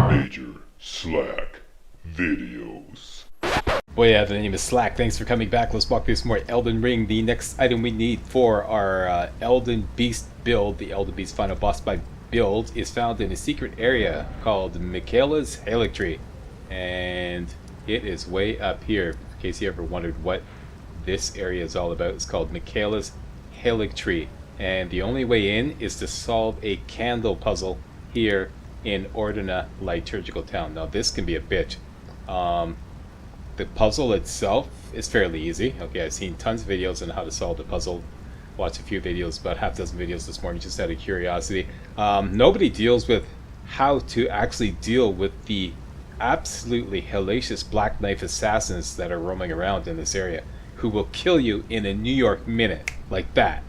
Major Slack Videos. Oh yeah, the name is Slack. Thanks for coming back. Let's walk through some more Elden Ring. The next item we need for our Elden Beast build, the Elden Beast final boss fight build, is found in a secret area called Michaela's Halic Tree. And it is way up here. In case you ever wondered what this area is all about, it's called Michaela's Halic Tree. And the only way in is to solve a candle puzzle here in ORDINA Liturgical Town. Now this can be a bitch. The puzzle itself is fairly easy. Okay, I've seen tons of videos on how to solve the puzzle. Watched a few videos, about half a dozen videos this morning, just out of curiosity. Nobody deals with how to actually deal with the absolutely hellacious black knife assassins that are roaming around in this area, who will kill you in a New York minute, like that,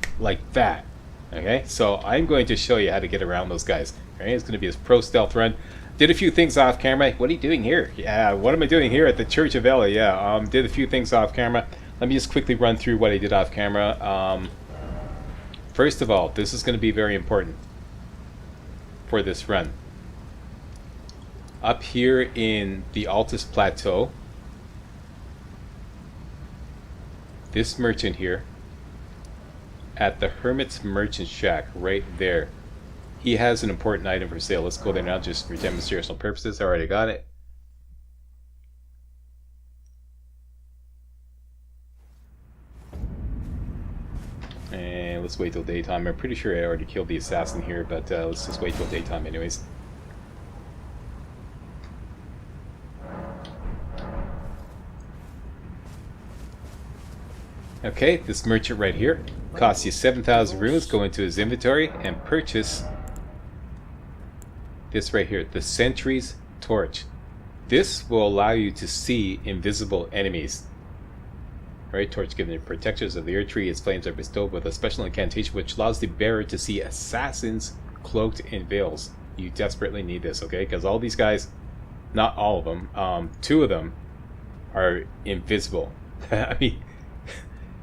Okay, so I'm going to show you how to get around those guys. Right, it's going to be this pro stealth run. Did a few things off camera. What are you doing here? Yeah, what am I doing here at the Church of Ella? Yeah, did a few things off camera. Let me just quickly run through what I did off camera. First of all, this is going to be very important for this run. Up here in the Altus Plateau, this merchant here, at the Hermit's Merchant Shack, right there, he has an important item for sale. Let's go there now, just for demonstrational purposes. I already got it. And let's wait till daytime. I'm pretty sure I already killed the assassin here, but let's just wait till daytime anyways. Okay, this merchant right here costs you 7,000 runes. Go into his inventory and purchase this right here, the Sentry's Torch. This will allow you to see invisible enemies. Right, torch given to protectors of the Earth Tree. Its flames are bestowed with a special incantation which allows the bearer to see assassins cloaked in veils. You desperately need this, okay? Because all these guys, not all of them, two of them are invisible. I mean,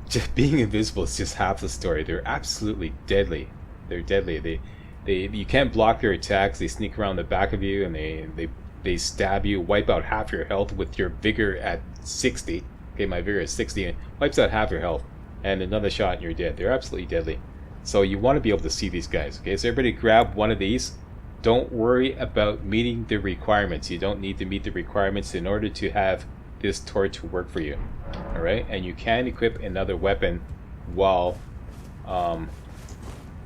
just being invisible is just half the story. They're absolutely deadly. They're deadly. You can't block their attacks. They sneak around the back of you and they stab you, wipe out half your health with your vigor at 60. Okay, my vigor is 60 and wipes out half your health. And another shot and you're dead. They're absolutely deadly. So you want to be able to see these guys. Okay, so everybody grab one of these. Don't worry about meeting the requirements. You don't need to meet the requirements in order to have this torch work for you. Alright, and you can equip another weapon while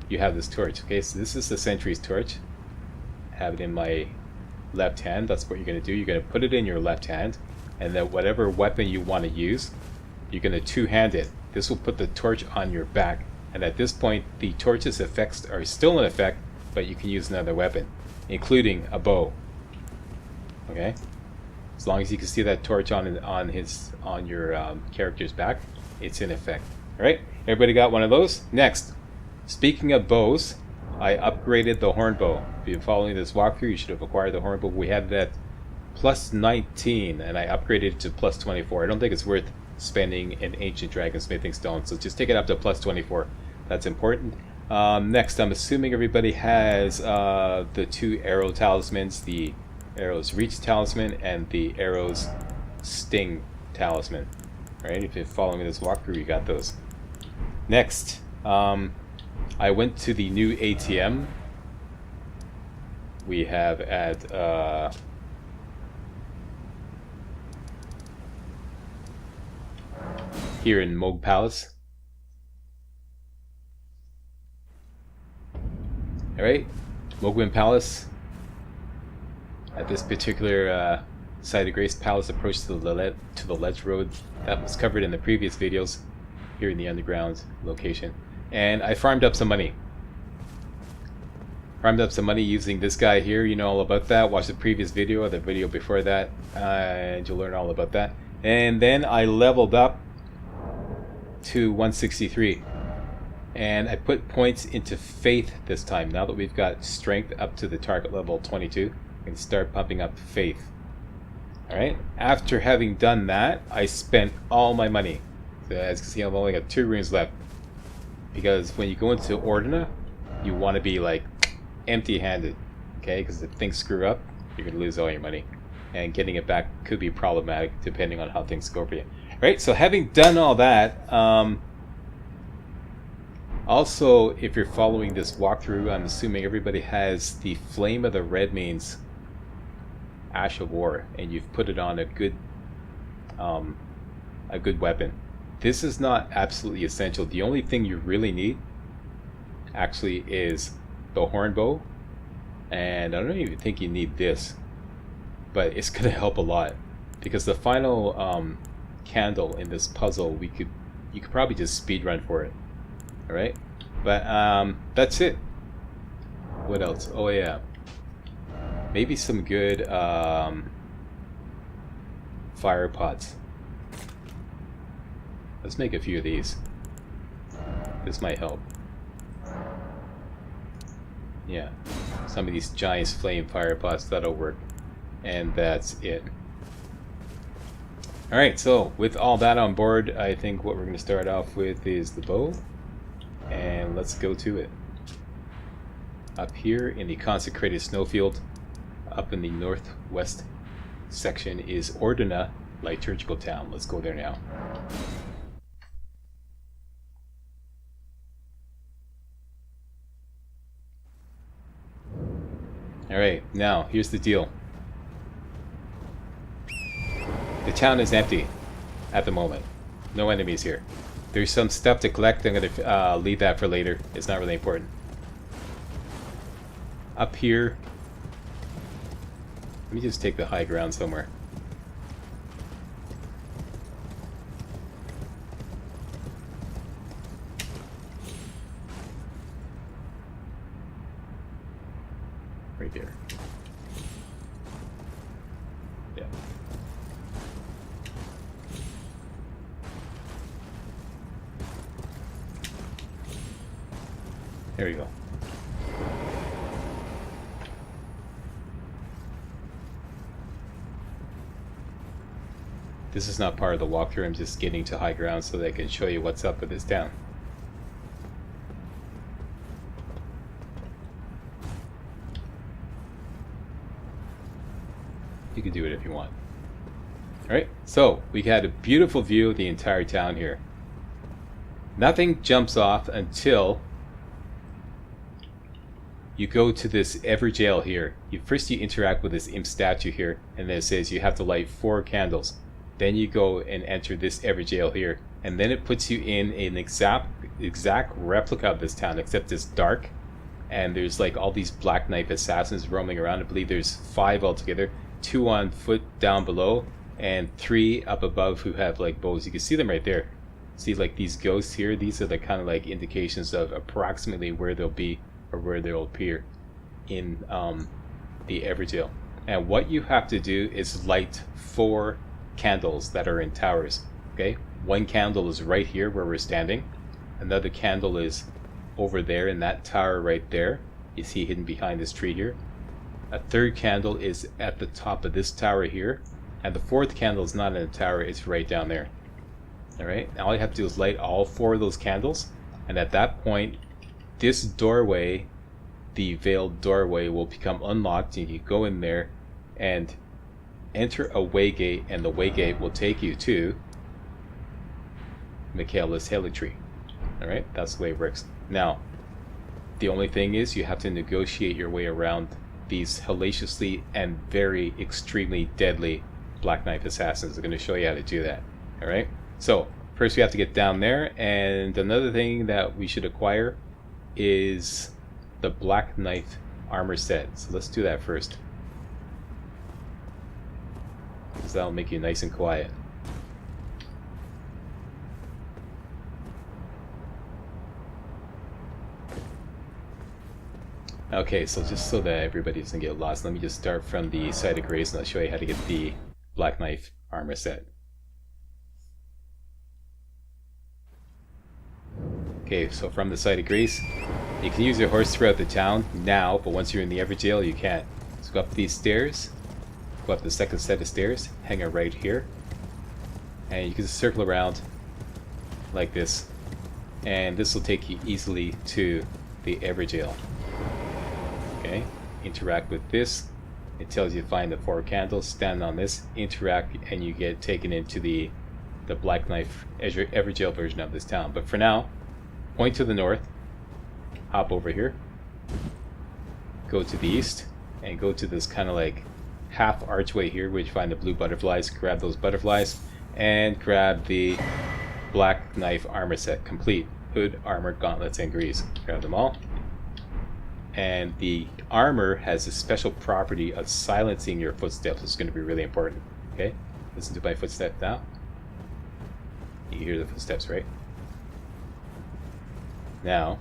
you have this torch. Okay, so this is the Sentry's Torch. I have it in my left hand. That's what you're going to do. You're going to put it in your left hand, and then whatever weapon you want to use, you're going to two-hand it. This will put the torch on your back, and at this point the torch's effects are still in effect, but you can use another weapon, including a bow. Okay, as long as you can see that torch on your character's back, it's in effect. All right, everybody got one of those? Next, speaking of bows, I upgraded the horn bow. If you've been following this walkthrough, you should have acquired the horn bow. We had that plus 19 and I upgraded it to plus 24. I don't think it's worth spending an ancient dragon smithing stone, so just take it up to plus 24. That's important. Next, I'm assuming everybody has the two arrow talismans, the arrow's reach talisman and the arrow's sting talisman. Right, if you're following this walkthrough, you got those. Next, I went to the new ATM we have at here in Moog Palace. Alright, Mogwin Palace. At this particular site of Grace Palace approach to the ledge road that was covered in the previous videos here in the underground location. And I farmed up some money. Farmed up some money using this guy here. You know all about that. Watch the previous video or the video before that, and you'll learn all about that. And then I leveled up to 163. And I put points into faith this time. Now that we've got strength up to the target level 22, we can start pumping up faith. Alright, after having done that, I spent all my money. So as you can see, I've only got 2 runes left. Because when you go into Ordina, you want to be like empty-handed. Okay, because if things screw up, you're going to lose all your money. And getting it back could be problematic depending on how things go for you. Right, so having done all that, also, if you're following this walkthrough, I'm assuming everybody has the Flame of the Redmane's Ash of War, and you've put it on a good weapon. This is not absolutely essential. The only thing you really need actually is the horn bow, and I don't even think you need this, but it's gonna help a lot because the final candle in this puzzle, you could probably just speed run for it. All right, but that's it. What else? Oh yeah, maybe some good fire pots. Let's make a few of these. This might help. Yeah, some of these giant flame fire pots, that'll work. And that's it. Alright, so with all that on board, I think what we're going to start off with is the bow. And let's go to it. Up here in the consecrated snowfield, up in the northwest section, is ORDINA, Liturgical Town. Let's go there now. Alright, now here's the deal. The town is empty at the moment. No enemies here. There's some stuff to collect. I'm going to leave that for later. It's not really important. Up here, let me just take the high ground somewhere. Right there. Yeah. There we go. This is not part of the walkthrough. I'm just getting to high ground so that I can show you what's up with this town. You can do it if you want. Alright, so we had a beautiful view of the entire town here. Nothing jumps off until you go to this Everjail here. First you interact with this imp statue here, and then it says you have to light 4 candles. Then you go and enter this Everjail here, and then it puts you in an exact replica of this town, except it's dark, and there's like all these Black Knife assassins roaming around. I believe there's 5 altogether, 2 on foot down below, and 3 up above who have like bows. You can see them right there. See like these ghosts here? These are the kind of like indications of approximately where they'll be or where they'll appear in the Everjail. And what you have to do is light 4 candles that are in towers. Okay, 1 candle is right here where we're standing. Another candle is over there in that tower right there. You see hidden behind this tree here. A 3rd candle is at the top of this tower here, and the 4th candle is not in the tower, it's right down there. Alright, now all you have to do is light all 4 of those candles, and at that point this doorway, the veiled doorway, will become unlocked, and you go in there and enter a waygate, and the waygate will take you to Michaela's Haley Tree. Alright, that's the way it works. Now, the only thing is you have to negotiate your way around these hellaciously and very extremely deadly Black Knife assassins. I'm going to show you how to do that. Alright, so first we have to get down there, and another thing that we should acquire is the Black Knife armor set. So let's do that first, because that'll make you nice and quiet. Okay, so just so that everybody doesn't get lost, let me just start from the Site of Grace, and I'll show you how to get the Black Knife armor set. Okay, so from the Site of Grace, you can use your horse throughout the town now, but once you're in the Everjail, you can't. So go up these stairs, go up the second set of stairs, hang it right here, and you can just circle around like this, and this will take you easily to the Everjail. Okay, interact with this, It tells you to find the 4 candles, stand on this, interact, and you get taken into the Black Knife Everjail version of this town. But for now, point to the north, hop over here, go to the east, and go to this kind of like half archway here, where you find the blue butterflies. Grab those butterflies, and grab the Black Knife armor set, complete. Hood, armor, gauntlets, and greaves. Grab them all. And the armor has a special property of silencing your footsteps. It's going to be really important. Okay? Listen to my footsteps now. You hear the footsteps, right? Now,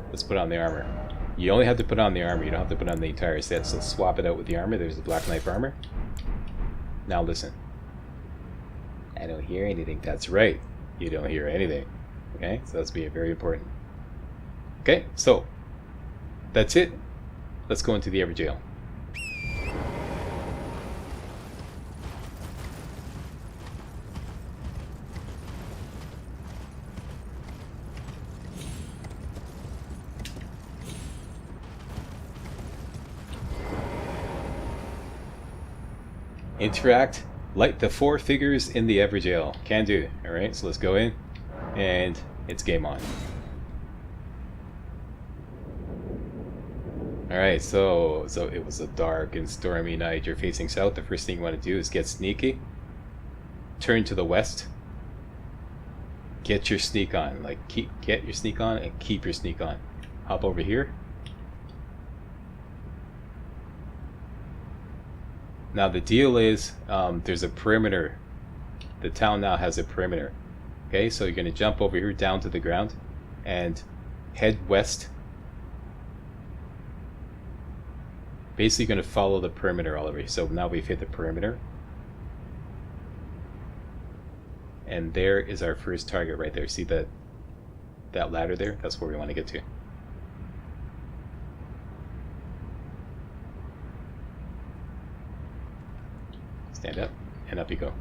let's put on the armor. You only have to put on the armor. You don't have to put on the entire set. So swap it out with the armor. There's the Black Knife armor. Now listen. I don't hear anything. That's right. You don't hear anything. Okay? So that's being very important. Okay? So, that's it. Let's go into the Everjail. Interact, light the 4 figures in the Everjail. Can do. Alright, so let's go in, and it's game on. Alright, so it was a dark and stormy night. You're facing south. The first thing you want to do is get sneaky. Turn to the west. Get your sneak on. Like, get your sneak on and keep your sneak on. Hop over here. Now the deal is, there's a perimeter. The town now has a perimeter. Okay, so you're going to jump over here down to the ground and head west. Basically going to follow the perimeter all over here. So now we've hit the perimeter. And there is our first target right there. See that ladder there? That's where we want to get to. Stand up, and up you go.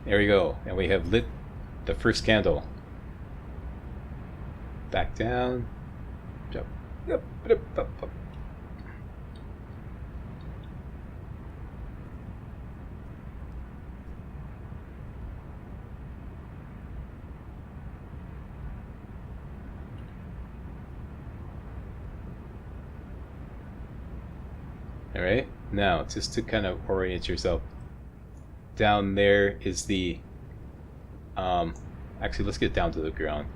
There we go, and we have lit the first candle. Back down. Jump. Up, up, up, up. Alright, now just to kind of orient yourself, down there is the actually let's get down to the ground,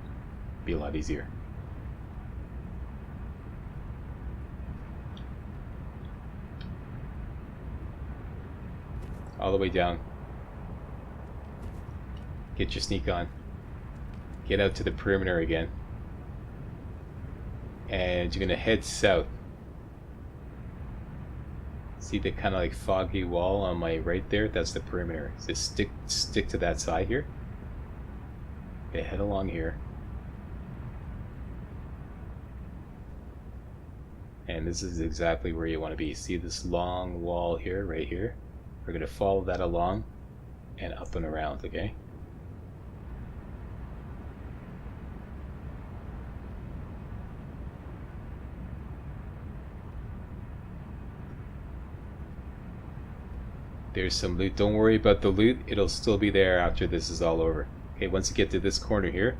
be a lot easier. All the way down, get your sneak on, get out to the perimeter again, and you're gonna head south. See the kind of like foggy wall on my right there? That's the perimeter. Just stick to that side here. Okay, head along here. And this is exactly where you want to be. See this long wall here, right here? We're going to follow that along and up and around, okay? There's some loot. Don't worry about the loot. It'll still be there after this is all over. Okay, once you get to this corner here,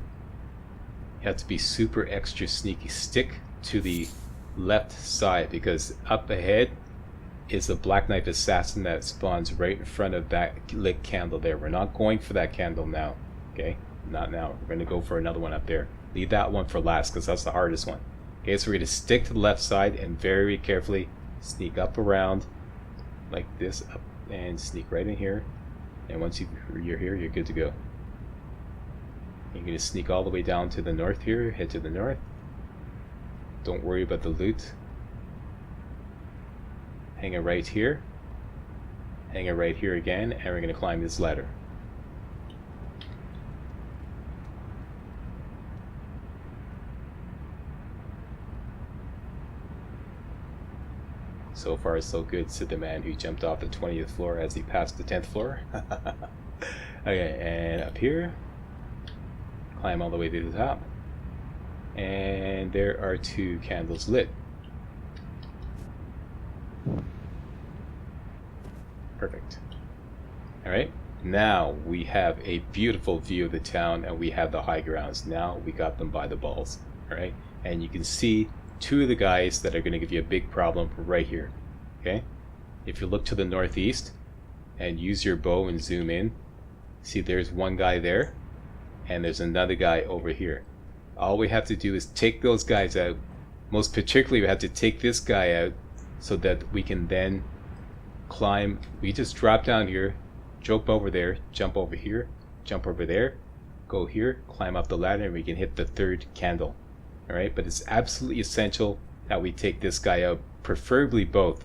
you have to be super extra sneaky. Stick to the left side, because up ahead is a Black Knife Assassin that spawns right in front of that lit candle there. We're not going for that candle now. Okay? Not now. We're going to go for another one up there. Leave that one for last, because that's the hardest one. Okay, so we're going to stick to the left side and very carefully sneak up around like this, up and sneak right in here, and once you're here, you're good to go. You're going to sneak all the way down to the north here, head to the north. Don't worry about the loot. Hang it right here, hang it right here again, and we're going to climb this ladder. So far so good, said the man who jumped off the 20th floor as he passed the 10th floor. Okay, and up here, climb all the way to the top. And there are 2 candles lit. Perfect. Alright, now we have a beautiful view of the town and we have the high grounds. Now we got them by the balls. Alright, and you can see 2 of the guys that are going to give you a big problem right here. Okay, if you look to the northeast and use your bow and zoom in, see there's one guy there and there's another guy over here. All we have to do is take those guys out. Most particularly we have to take this guy out so that we can then climb. We just drop down here, jump over there, jump over here, jump over there, go here, climb up the ladder, and we can hit the 3rd candle. Alright, but it's absolutely essential that we take this guy out, preferably both,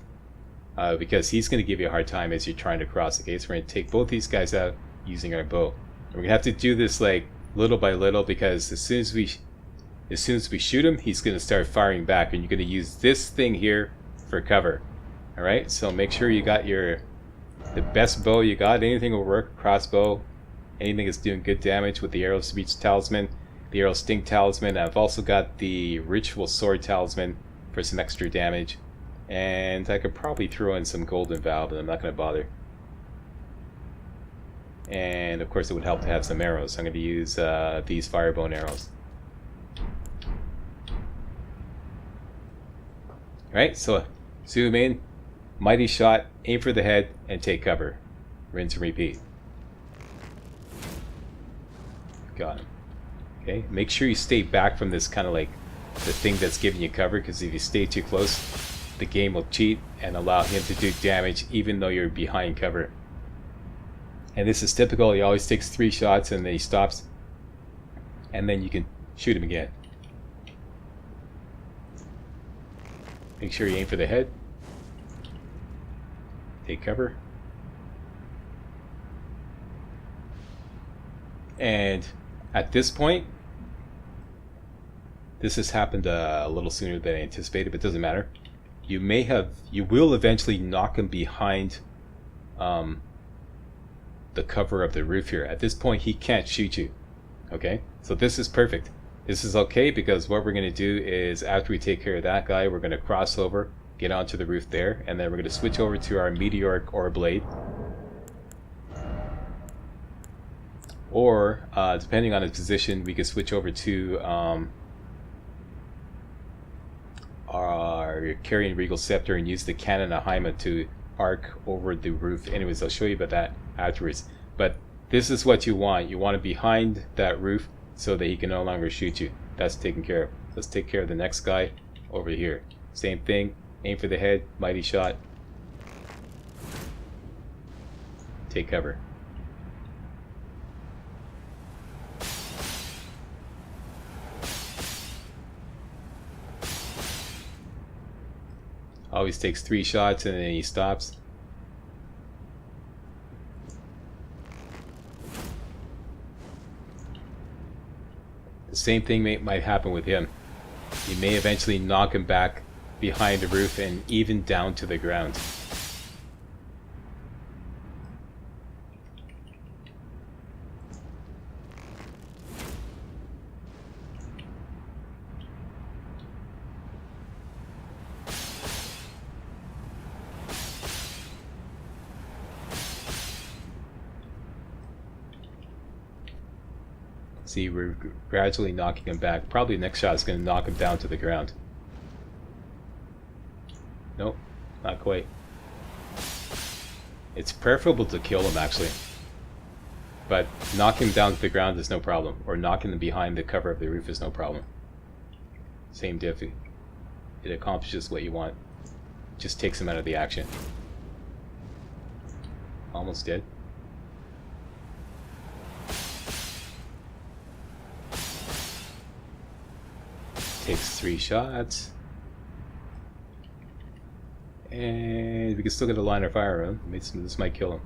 because he's going to give you a hard time as you're trying to cross. Okay, so we're going to take both these guys out using our bow. And we're going to have to do this like little by little, because as soon as we shoot him, he's going to start firing back, and you're going to use this thing here for cover. Alright, so make sure you got the best bow you got. Anything will work. Crossbow, anything that's doing good damage with the arrow speech talisman, the arrow sting talisman. I've also got the ritual sword talisman for some extra damage, and I could probably throw in some golden vow, but I'm not going to bother. And of course it would help to have some arrows. I'm going to use these firebone arrows. Alright, so zoom in, mighty shot, aim for the head, and take cover. Rinse and repeat. Got him. Okay, make sure you stay back from this kind of like the thing that's giving you cover, because if you stay too close, the game will cheat and allow him to do damage even though you're behind cover. And this is typical. He always takes 3 shots and then he stops, and then you can shoot him again. Make sure you aim for the head. Take cover. And at this point, this has happened a little sooner than I anticipated, but it doesn't matter. You will eventually knock him behind the cover of the roof here. At this point, he can't shoot you. Okay, so this is perfect. This is okay, because what we're going to do is, after we take care of that guy, we're going to cross over, get onto the roof there, and then we're going to switch over to our meteoric ore blade. Or, depending on his position, we can switch over to our carrying regal scepter and use the cannon Ahima to arc over the roof. Anyways, I'll show you about that afterwards. But this is what you want. You want it behind that roof so that he can no longer shoot you. That's taken care of. Let's take care of the next guy over here. Same thing. Aim for the head. Mighty shot. Take cover. Always takes 3 shots and then he stops. The same thing might happen with him. You may eventually knock him back behind the roof and even down to the ground. See, we're gradually knocking him back. Probably the next shot is going to knock him down to the ground. Nope, not quite. It's preferable to kill him, actually. But knocking him down to the ground is no problem. Or knocking him behind the cover of the roof is no problem. Same diff. It accomplishes what you want. Just takes him out of the action. Almost dead. Takes 3 shots. And we can still get a line of fire on him. This might kill him.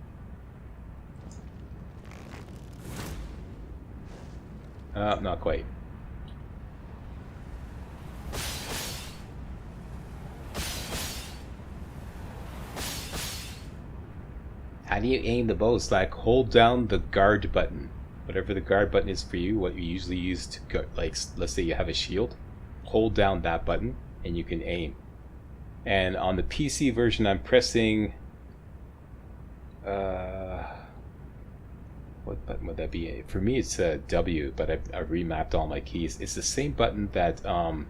Not quite. How do you aim the bow? Slack, hold down the guard button. Whatever the guard button is for you, what you usually use to go, like, let's say you have a shield, hold down that button and you can aim. And on the PC version, I'm pressing what button would that be? For me, it's W, but I've remapped all my keys. It's the same button that I'll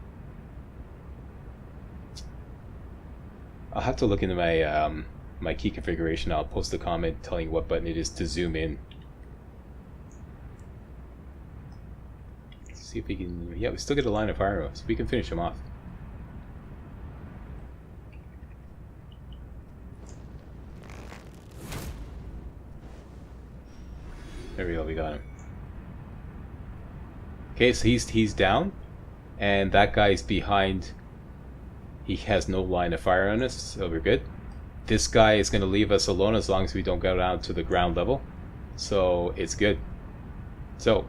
have to look into my my key configuration. I'll post a comment telling you what button it is to zoom in. Let's see if we can. Yeah, we still get a line of fire, so we can finish them off. There we go, we got him. Okay, so he's down, and that guy's behind. He has no line of fire on us, so we're good. This guy is going to leave us alone as long as we don't go down to the ground level, so it's good. So,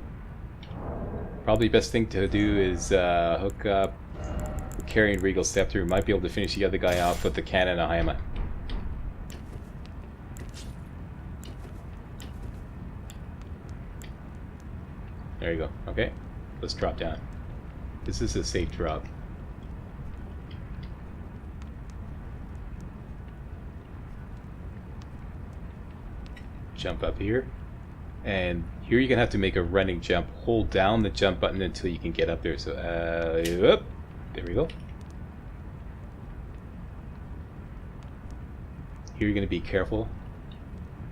probably the best thing to do is hook up the carrying Regal Scepter. We might be able to finish the other guy off with the cannon Ahima. There you go. Okay, let's drop down. This is a safe drop. Jump up here, and here you're gonna have to make a running jump. Hold down the jump button until you can get up there. So, up. There we go. Here you're gonna be careful.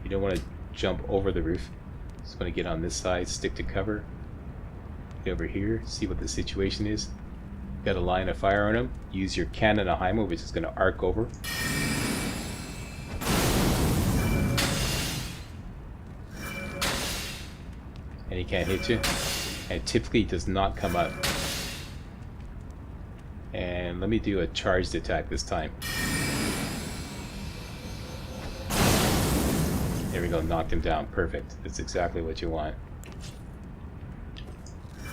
You don't want to jump over the roof. Just want to get on this side, stick to cover. Get over here, see what the situation is. Got a line of fire on him. Use your cannon Ahima, which is going to arc over. And he can't hit you. And typically does not come up. And let me do a charged attack this time. There we go, knocked him down. Perfect. That's exactly what you want.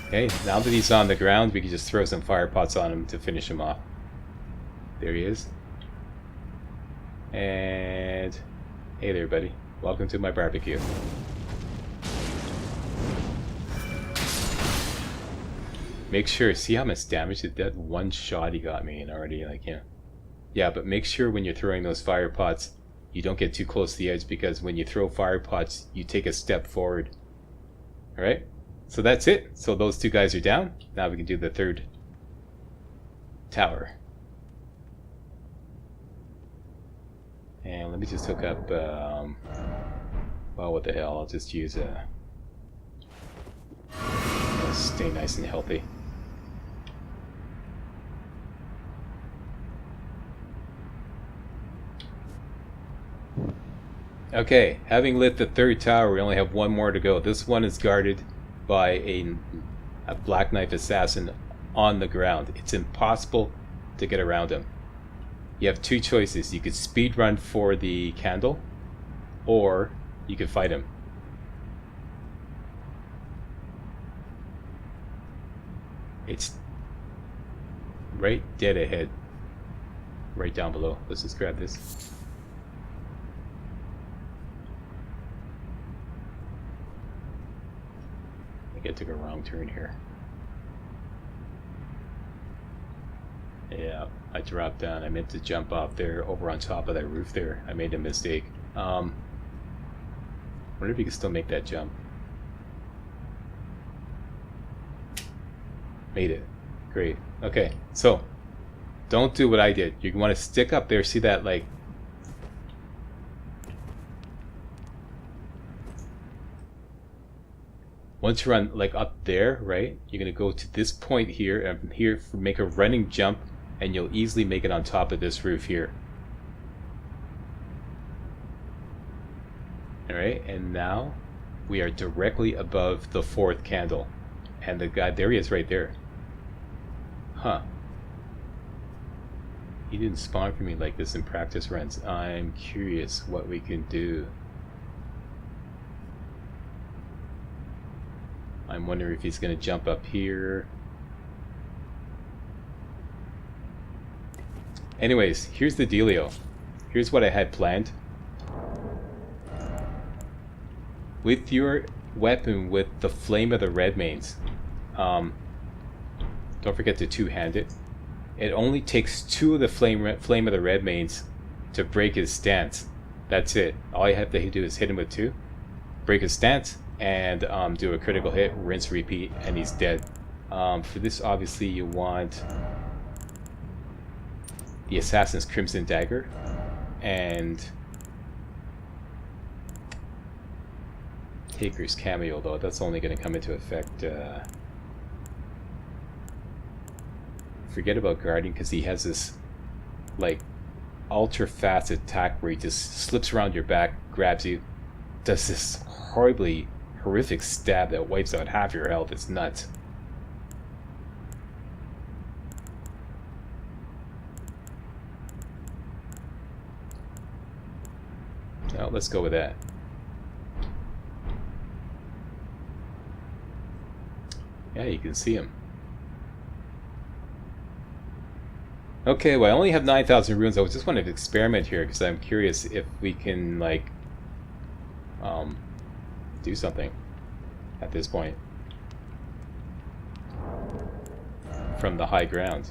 Okay, now that he's on the ground, we can just throw some fire pots on him to finish him off. There he is. And hey there, buddy. Welcome to my barbecue. Make sure, see how much damage did that one shot he got me in already, like, yeah. Yeah, but make sure when you're throwing those fire pots, you don't get too close to the edge, because when you throw fire pots, you take a step forward. Alright? So that's it. So those two guys are down. Now we can do the third tower. And let me just hook up, well, what the hell, I'll just use a... stay nice and healthy. Okay, having lit the third tower, we only have one more to go. This one is guarded by a Black Knife assassin on the ground. It's impossible to get around him. You have two choices. You could speed run for the candle, or you could fight him. It's right dead ahead. Right down below. Let's just grab this. I took a wrong turn here. Yeah, I dropped down. I meant to jump off there, over on top of that roof there. I made a mistake. Wonder if you can still make that jump. Made it. Great. Okay, so don't do what I did. You want to stick up there. See that, like, once you're on, like, up there, right, you're gonna go to this point here, and from here make a running jump, and you'll easily make it on top of this roof here. Alright, and now we are directly above the fourth candle. And the guy, there he is right there. Huh. He didn't spawn for me like this in practice runs. I'm curious what we can do. I'm wondering if he's going to jump up here. Anyways, here's the dealio. Here's what I had planned. with your weapon with the Flame of the Redmanes. Don't forget to two-hand it. It only takes 2 of the Flame of the Redmanes to break his stance. That's it. All you have to do is hit him with 2, break his stance, and do a critical hit, rinse, repeat, and he's dead. For this, obviously, you want the Assassin's Crimson Dagger, and Taker's Cameo, though. That's only going to come into effect... forget about guarding, because he has this, like, ultra fast attack where he just slips around your back, grabs you, does this horrific stab that wipes out half your health. It's nuts. Now let's go with that. Yeah, you can see him. Okay, well, I only have 9,000 runes. I just wanted to experiment here because I'm curious if we can, like, do something at this point from the high ground.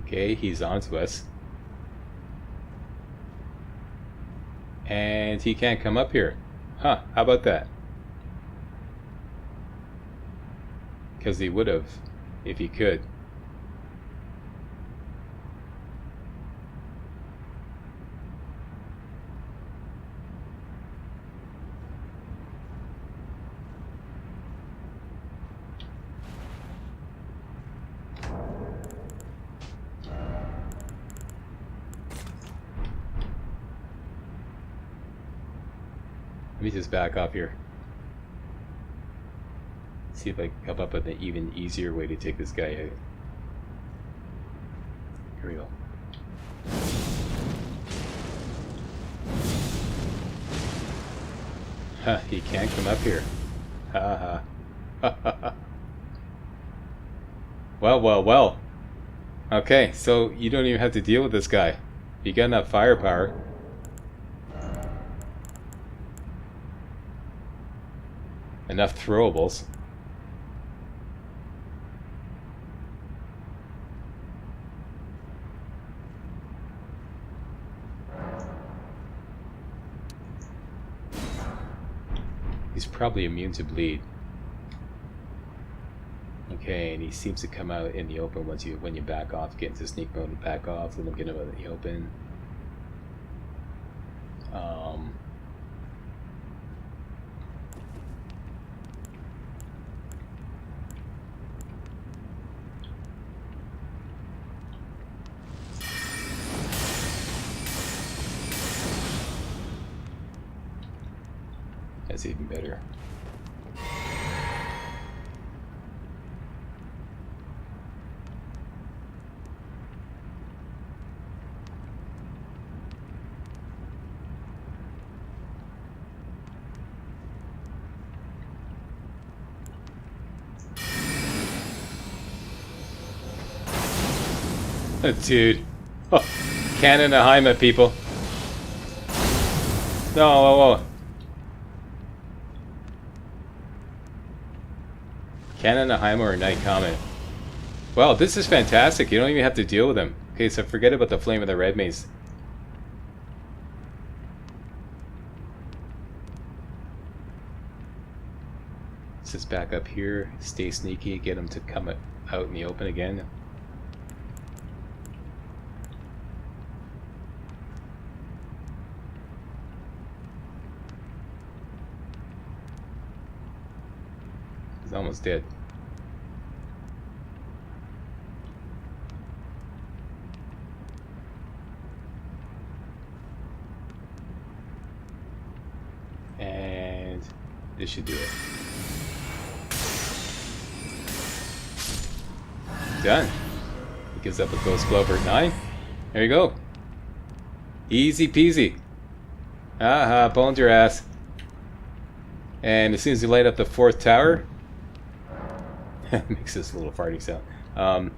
Okay, he's onto us. And he can't come up here. Huh, how about that? Because he would have, if he could. Let me just back off here. See if I can come up with an even easier way to take this guy out. Here we go. Huh, he can't come up here. Ha ha. Well, well, well. Okay, so you don't even have to deal with this guy. You got enough firepower. Enough throwables. He's probably immune to bleed. Okay, and he seems to come out in the open when you back off, get into sneak mode and back off, let him get him out in the open. That's even better. Dude. Oh, Cannon and Haima, people. No, whoa, whoa. Cannon, Haima, or Night Comet. Well, this is fantastic. You don't even have to deal with them. Okay, so forget about the Flame of the Red Maze. Let's just back up here, stay sneaky, get them to come out in the open again. He's almost dead. And this should do it. Done. He gives up a Ghost Glover at 9. There you go. Easy peasy. Aha, boned your ass. And as soon as you light up the 4th tower, Makes this little farting sound.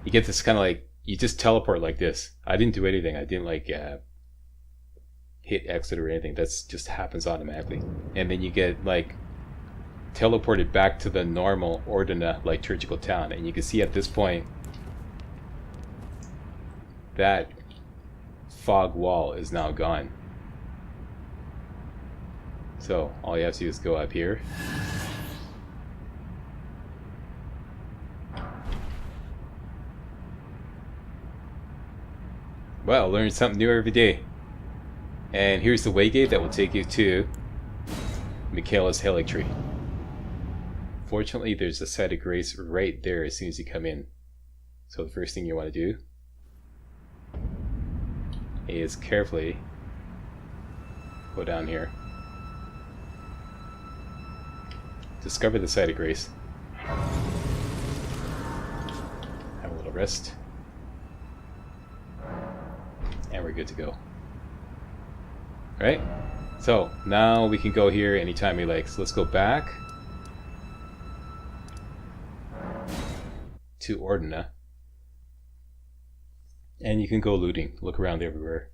You get this kind of like, you just teleport like this. I didn't do anything. I didn't like hit exit or anything. That's just happens automatically. And then you get like teleported back to the normal ORDINA liturgical town. And you can see at this point that fog wall is now gone. So all you have to do is go up here. Well, learn something new every day. And here's the waygate that will take you to Michaela's Helix-Tree. Fortunately, there's a site of grace right there as soon as you come in. So the first thing you want to do is carefully go down here. Discover the site of grace. Have a little rest. And we're good to go. Alright, so now we can go here anytime we like. So let's go back to ORDINA. And you can go looting. Look around everywhere.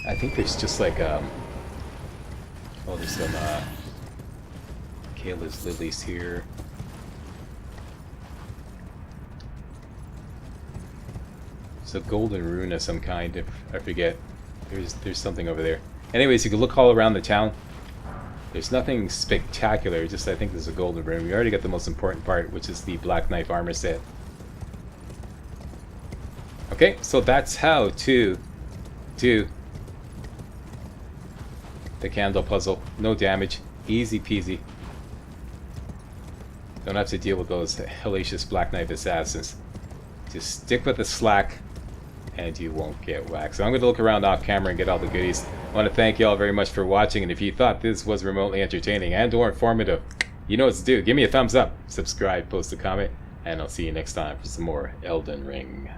I think there's just like oh, there's some Kayla's lilies here. It's a golden rune of some kind, if I forget. There's something over there. Anyways, you can look all around the town. There's nothing spectacular, just I think there's a golden rune. We already got the most important part, which is the Black Knife armor set. Okay, so that's how to do the candle puzzle. No damage, easy peasy. Don't have to deal with those hellacious Black Knife assassins. Just stick with the slack and you won't get whacked. So I'm going to look around off camera and get all the goodies. I want to thank you all very much for watching, and if you thought this was remotely entertaining and or informative, you know what to do. Give me a thumbs up, subscribe, post a comment, and I'll see you next time for some more Elden Ring.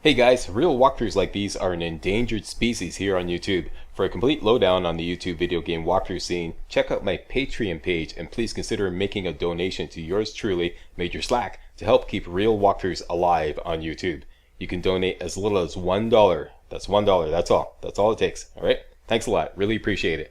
Hey guys, real walkthroughs like these are an endangered species here on YouTube. For a complete lowdown on the YouTube video game walkthrough scene, check out my Patreon page, and please consider making a donation to yours truly, Major Slack, to help keep real walkthroughs alive on YouTube. You can donate as little as $1. That's $1, that's all. That's all it takes, alright? Thanks a lot, really appreciate it.